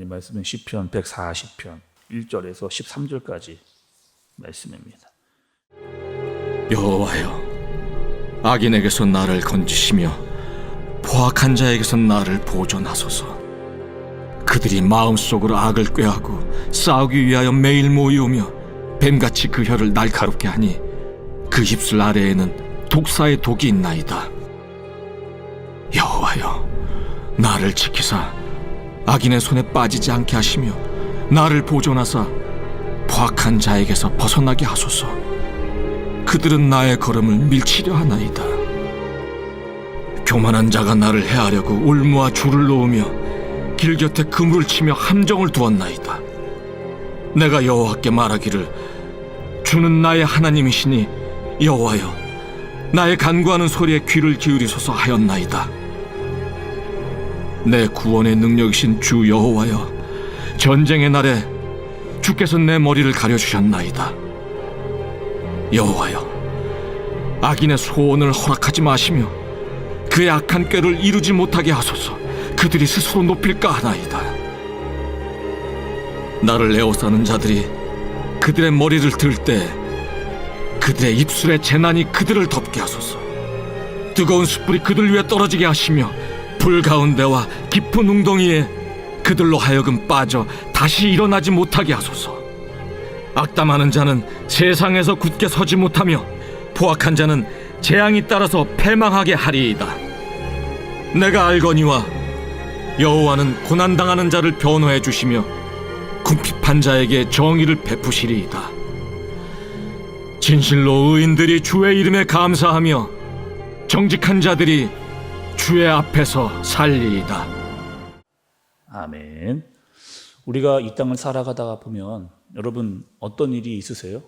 하나님 말씀은 시편 140편 1절에서 13절까지 말씀입니다. 여호와여, 악인에게서 나를 건지시며 포악한 자에게서 나를 보존하소서. 그들이 마음속으로 악을 꾀하고 싸우기 위하여 매일 모이오며 뱀같이 그 혀를 날카롭게 하니 그 입술 아래에는 독사의 독이 있나이다. 여호와여, 나를 지키사 악인의 손에 빠지지 않게 하시며 나를 보존하사 포악한 자에게서 벗어나게 하소서. 그들은 나의 걸음을 밀치려 하나이다. 교만한 자가 나를 해하려고 올무와 줄을 놓으며 길 곁에 그물을 치며 함정을 두었나이다. 내가 여호와께 말하기를 주는 나의 하나님이시니 여호와여, 나의 간구하는 소리에 귀를 기울이소서 하였나이다. 내 구원의 능력이신 주 여호와여, 전쟁의 날에 주께서 내 머리를 가려주셨나이다. 여호와여, 악인의 소원을 허락하지 마시며 그의 악한 꾀를 이루지 못하게 하소서. 그들이 스스로 높일까 하나이다. 나를 에워싸는 자들이 그들의 머리를 들 때 그들의 입술의 재난이 그들을 덮게 하소서. 뜨거운 숯불이 그들 위에 떨어지게 하시며 불 가운데와 깊은 웅덩이에 그들로 하여금 빠져 다시 일어나지 못하게 하소서. 악담하는 자는 세상에서 굳게 서지 못하며 포악한 자는 재앙이 따라서 패망하게 하리이다. 내가 알거니와 여호와는 고난당하는 자를 변호해 주시며 궁핍한 자에게 정의를 베푸시리이다. 진실로 의인들이 주의 이름에 감사하며 정직한 자들이 주의 앞에서 살리이다. 아멘. 우리가 이 땅을 살아가다가 보면 여러분 어떤 일이 있으세요?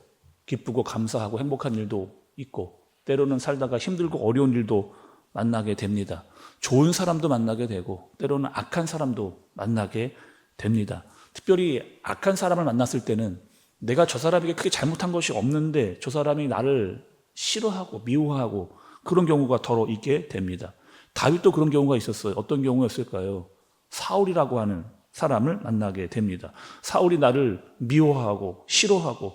기쁘고 감사하고 행복한 일도 있고 때로는 살다가 힘들고 어려운 일도 만나게 됩니다. 좋은 사람도 만나게 되고 때로는 악한 사람도 만나게 됩니다. 특별히 악한 사람을 만났을 때는 내가 저 사람에게 크게 잘못한 것이 없는데 저 사람이 나를 싫어하고 미워하고 그런 경우가 더러 있게 됩니다. 다윗도 그런 경우가 있었어요. 어떤 경우였을까요? 사울이라고 하는 사람을 만나게 됩니다. 사울이 나를 미워하고 싫어하고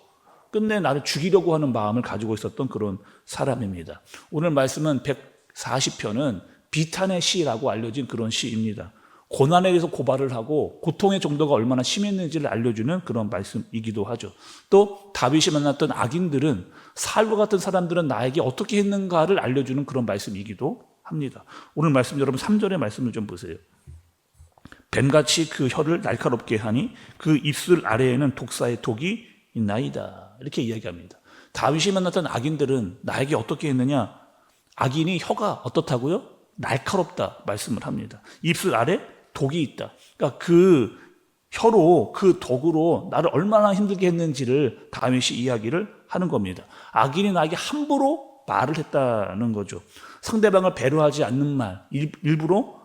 끝내 나를 죽이려고 하는 마음을 가지고 있었던 그런 사람입니다. 오늘 말씀은 140편은 비탄의 시라고 알려진 그런 시입니다. 고난에 대해서 고발을 하고 고통의 정도가 얼마나 심했는지를 알려주는 그런 말씀이기도 하죠. 또 다윗이 만났던 악인들은 사울과 같은 사람들은 나에게 어떻게 했는가를 알려주는 그런 말씀이기도 합니다. 오늘 말씀 여러분 3절의 말씀을 좀 보세요. 뱀같이 그 혀를 날카롭게 하니 그 입술 아래에는 독사의 독이 있나이다. 이렇게 이야기합니다. 다윗이 만났던 악인들은 나에게 어떻게 했느냐? 악인이 혀가 어떻다고요? 날카롭다 말씀을 합니다. 입술 아래 독이 있다. 그러니까 그 혀로 그 독으로 나를 얼마나 힘들게 했는지를 다윗이 이야기를 하는 겁니다. 악인이 나에게 함부로 말을 했다는 거죠. 상대방을 배려하지 않는 말, 일부러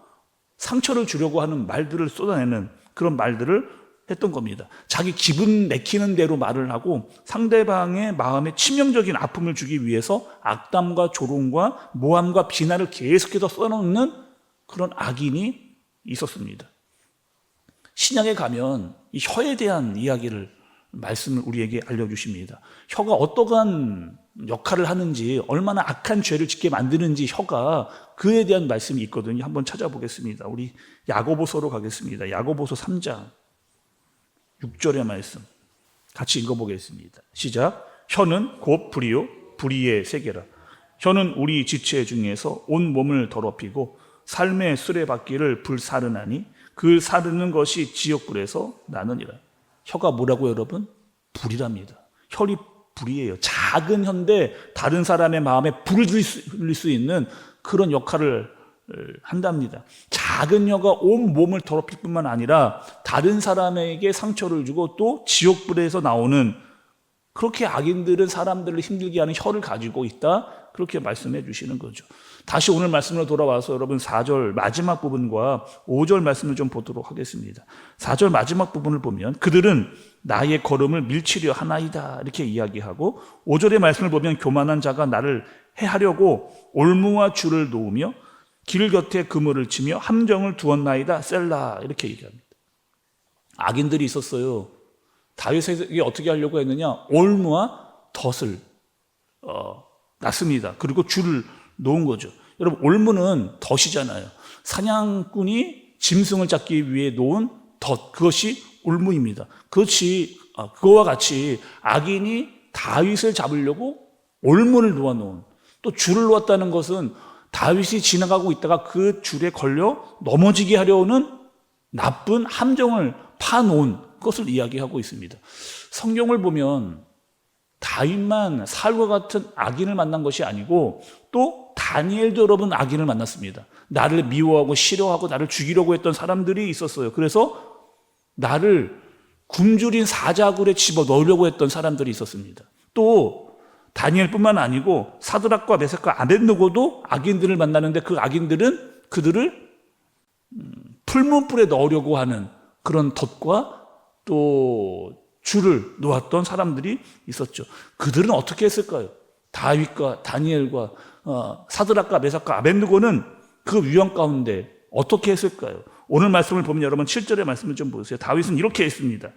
상처를 주려고 하는 말들을 쏟아내는 그런 말들을 했던 겁니다. 자기 기분 내키는 대로 말을 하고 상대방의 마음에 치명적인 아픔을 주기 위해서 악담과 조롱과 모함과 비난을 계속해서 써놓는 그런 악인이 있었습니다. 신약에 가면 이 혀에 대한 말씀을 우리에게 알려주십니다. 혀가 어떠한 역할을 하는지, 얼마나 악한 죄를 짓게 만드는지 혀가 그에 대한 말씀이 있거든요. 한번 찾아보겠습니다. 우리 야고보서로 가겠습니다. 야고보서 3장 6절의 말씀 같이 읽어보겠습니다. 시작. 혀는 곧 불이요 불의의 세계라. 혀는 우리 지체 중에서 온 몸을 더럽히고 삶의 수레바퀴를 불사르나니 그 사르는 것이 지옥불에서 나느니라. 혀가 뭐라고 여러분? 불이랍니다. 혈이 불이에요. 작은 혀인데 다른 사람의 마음에 불을 들릴 수 있는 그런 역할을 한답니다. 작은 혀가 온 몸을 더럽힐 뿐만 아니라 다른 사람에게 상처를 주고 또 지옥불에서 나오는, 그렇게 악인들은 사람들을 힘들게 하는 혀를 가지고 있다, 그렇게 말씀해 주시는 거죠. 다시 오늘 말씀으로 돌아와서 여러분 4절 마지막 부분과 5절 말씀을 좀 보도록 하겠습니다. 4절 마지막 부분을 보면 그들은 나의 걸음을 밀치려 하나이다 이렇게 이야기하고, 5절의 말씀을 보면 교만한 자가 나를 해하려고 올무와 줄을 놓으며 길 곁에 그물을 치며 함정을 두었나이다 셀라 이렇게 얘기합니다. 악인들이 있었어요. 다윗에게 어떻게 하려고 했느냐? 올무와 덫을 놨습니다. 그리고 줄을 놓은 거죠. 여러분, 올무는 덫이잖아요. 사냥꾼이 짐승을 잡기 위해 놓은 덫, 그것이 올무입니다. 그거와 같이 악인이 다윗을 잡으려고 올무를 놓아놓은, 또 줄을 놓았다는 것은 다윗이 지나가고 있다가 그 줄에 걸려 넘어지게 하려는 나쁜 함정을 파놓은 것을 이야기하고 있습니다. 성경을 보면 다윗만 사울과 같은 악인을 만난 것이 아니고 또 다니엘도 여러분 악인을 만났습니다. 나를 미워하고 싫어하고 나를 죽이려고 했던 사람들이 있었어요. 그래서 나를 굶주린 사자굴에 집어넣으려고 했던 사람들이 있었습니다. 또 다니엘뿐만 아니고 사드락과 메삭과 아벳느고도 악인들을 만나는데 그 악인들은 그들을 풀무불에 넣으려고 하는 그런 덫과 또 줄을 놓았던 사람들이 있었죠. 그들은 어떻게 했을까요? 다윗과 다니엘과 사드락과 메삭과 아벳느고는 그 위험 가운데 어떻게 했을까요? 오늘 말씀을 보면 여러분 7절의 말씀을 좀 보세요. 다윗은 이렇게 했습니다.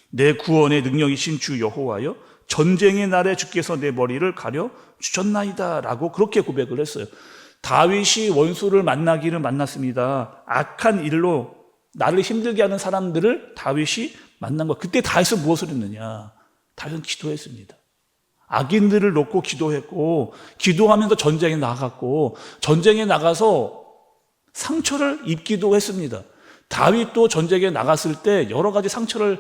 내 구원의 능력이신 주 여호와여, 전쟁의 날에 주께서 내 머리를 가려 주셨나이다 라고 그렇게 고백을 했어요. 다윗이 원수를 만났습니다. 악한 일로 나를 힘들게 하는 사람들을 다윗이 만난 것. 그때 다윗은 무엇을 했느냐? 다윗은 기도했습니다. 악인들을 놓고 기도했고, 기도하면서 전쟁에 나갔고, 전쟁에 나가서 상처를 입기도 했습니다. 다윗도 전쟁에 나갔을 때 여러 가지 상처를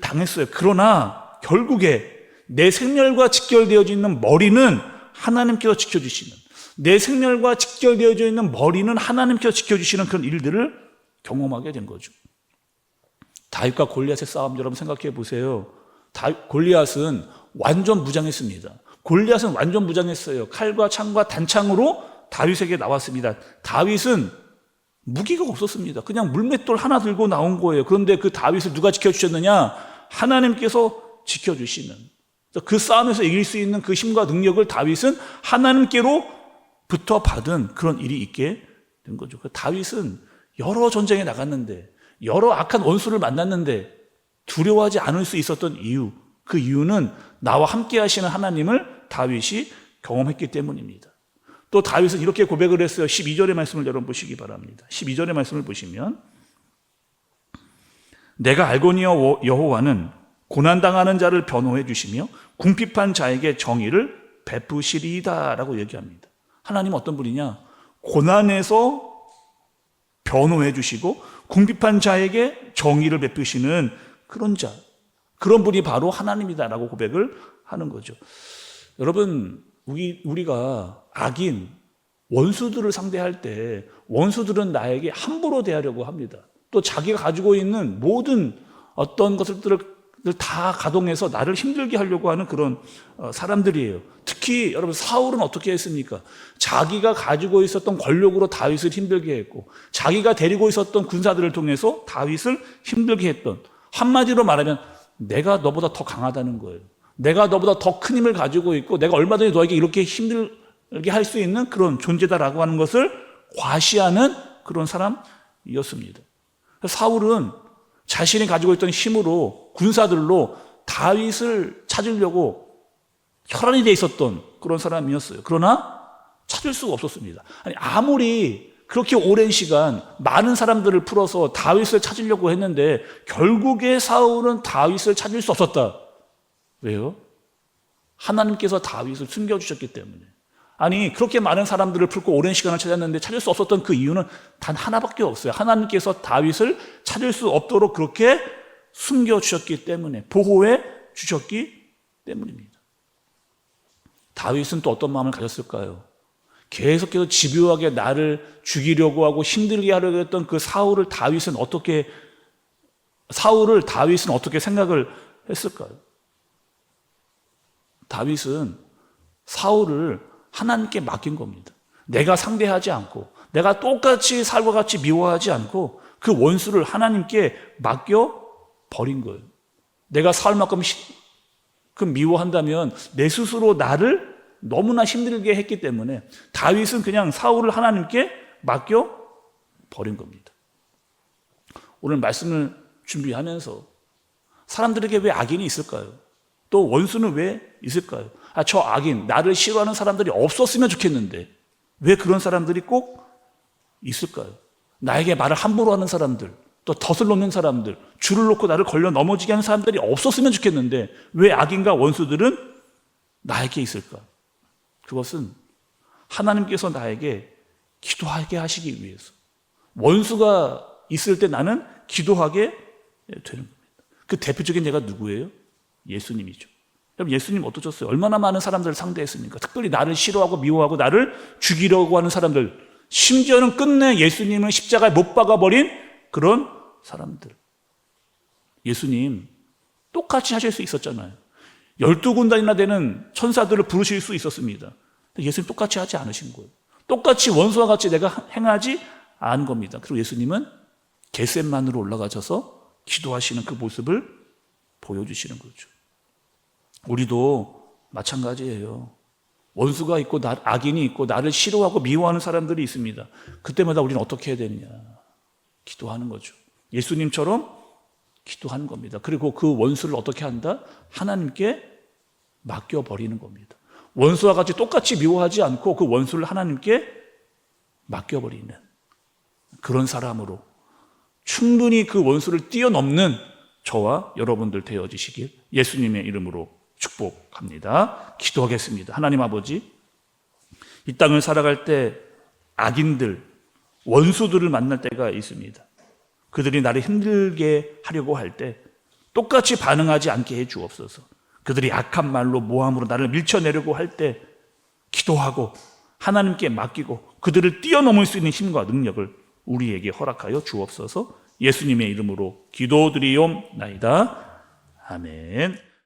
당했어요. 그러나 결국에 내 생멸과 직결되어져 있는 머리는 하나님께서 지켜주시는, 내 생멸과 직결되어져 있는 머리는 하나님께서 지켜주시는 그런 일들을 경험하게 된 거죠. 다윗과 골리앗의 싸움 여러분 생각해 보세요. 골리앗은 완전 무장했습니다. 골리앗은 완전 무장했어요. 칼과 창과 단창으로 다윗에게 나왔습니다. 다윗은 무기가 없었습니다. 그냥 물맷돌 하나 들고 나온 거예요. 그런데 그 다윗을 누가 지켜주셨느냐? 하나님께서 지켜주시는, 그 싸움에서 이길 수 있는 그 힘과 능력을 다윗은 하나님께로부터 받은 그런 일이 있게 된 거죠. 다윗은 여러 전쟁에 나갔는데, 여러 악한 원수를 만났는데 두려워하지 않을 수 있었던 이유, 그 이유는 나와 함께 하시는 하나님을 다윗이 경험했기 때문입니다. 또 다윗은 이렇게 고백을 했어요. 12절의 말씀을 여러분 보시기 바랍니다. 12절의 말씀을 보시면, 내가 알거니와 여호와는 고난당하는 자를 변호해 주시며 궁핍한 자에게 정의를 베푸시리이다 라고 얘기합니다. 하나님은 어떤 분이냐? 고난에서 변호해 주시고 궁핍한 자에게 정의를 베푸시는 그런 자, 그런 분이 바로 하나님이다라고 고백을 하는 거죠. 여러분, 우리가 악인, 원수들을 상대할 때 원수들은 나에게 함부로 대하려고 합니다. 또 자기가 가지고 있는 모든 어떤 것들을 다 가동해서 나를 힘들게 하려고 하는 그런 사람들이에요. 특히 여러분, 사울은 어떻게 했습니까? 자기가 가지고 있었던 권력으로 다윗을 힘들게 했고, 자기가 데리고 있었던 군사들을 통해서 다윗을 힘들게 했던, 한마디로 말하면 내가 너보다 더 강하다는 거예요. 내가 너보다 더 큰 힘을 가지고 있고 내가 얼마든지 너에게 이렇게 힘들게 할 수 있는 그런 존재다라고 하는 것을 과시하는 그런 사람이었습니다. 사울은 자신이 가지고 있던 힘으로, 군사들로 다윗을 찾으려고 혈안이 돼 있었던 그런 사람이었어요. 그러나 찾을 수가 없었습니다. 아무리 그렇게 오랜 시간 많은 사람들을 풀어서 다윗을 찾으려고 했는데 결국에 사울은 다윗을 찾을 수 없었다. 왜요? 하나님께서 다윗을 숨겨주셨기 때문에. 그렇게 많은 사람들을 풀고 오랜 시간을 찾았는데 찾을 수 없었던 그 이유는 단 하나밖에 없어요. 하나님께서 다윗을 찾을 수 없도록 그렇게 숨겨주셨기 때문에, 보호해 주셨기 때문입니다. 다윗은 또 어떤 마음을 가졌을까요? 계속해서 집요하게 나를 죽이려고 하고 힘들게 하려고 했던 그 사울을 다윗은 어떻게 생각을 했을까요? 다윗은 사울을 하나님께 맡긴 겁니다. 내가 상대하지 않고, 내가 똑같이 사울과 같이 미워하지 않고 그 원수를 하나님께 맡겨 버린 거예요. 내가 사울만큼 미워한다면 내 스스로 나를 너무나 힘들게 했기 때문에 다윗은 그냥 사울을 하나님께 맡겨 버린 겁니다. 오늘 말씀을 준비하면서 사람들에게 왜 악인이 있을까요? 또 원수는 왜 있을까요? 저 악인, 나를 싫어하는 사람들이 없었으면 좋겠는데 왜 그런 사람들이 꼭 있을까요? 나에게 말을 함부로 하는 사람들, 또 덫을 놓는 사람들, 줄을 놓고 나를 걸려 넘어지게 하는 사람들이 없었으면 좋겠는데 왜 악인과 원수들은 나에게 있을까? 그것은 하나님께서 나에게 기도하게 하시기 위해서, 원수가 있을 때 나는 기도하게 되는 겁니다. 그 대표적인 예가 누구예요? 예수님이죠. 여러분, 예수님 어떠셨어요? 얼마나 많은 사람들을 상대했습니까? 특별히 나를 싫어하고 미워하고 나를 죽이려고 하는 사람들, 심지어는 끝내 예수님을 십자가에 못 박아버린 그런 사람들. 예수님 똑같이 하실 수 있었잖아요. 12군단이나 되는 천사들을 부르실 수 있었습니다. 예수님 똑같이 하지 않으신 거예요. 똑같이 원수와 같이 내가 행하지 않은 겁니다. 그리고 예수님은 겟셋만으로 올라가셔서 기도하시는 그 모습을 보여주시는 거죠. 우리도 마찬가지예요. 원수가 있고 악인이 있고 나를 싫어하고 미워하는 사람들이 있습니다. 그때마다 우리는 어떻게 해야 되느냐? 기도하는 거죠. 예수님처럼 기도하는 겁니다. 그리고 그 원수를 어떻게 한다? 하나님께 맡겨버리는 겁니다. 원수와 같이 똑같이 미워하지 않고 그 원수를 하나님께 맡겨버리는 그런 사람으로 충분히 그 원수를 뛰어넘는 저와 여러분들 되어지시길 예수님의 이름으로 축복합니다. 기도하겠습니다. 하나님 아버지, 이 땅을 살아갈 때 악인들, 원수들을 만날 때가 있습니다. 그들이 나를 힘들게 하려고 할 때 똑같이 반응하지 않게 해 주옵소서. 그들이 악한 말로 모함으로 나를 밀쳐내려고 할 때 기도하고 하나님께 맡기고 그들을 뛰어넘을 수 있는 힘과 능력을 우리에게 허락하여 주옵소서. 예수님의 이름으로 기도드리옵나이다. 아멘.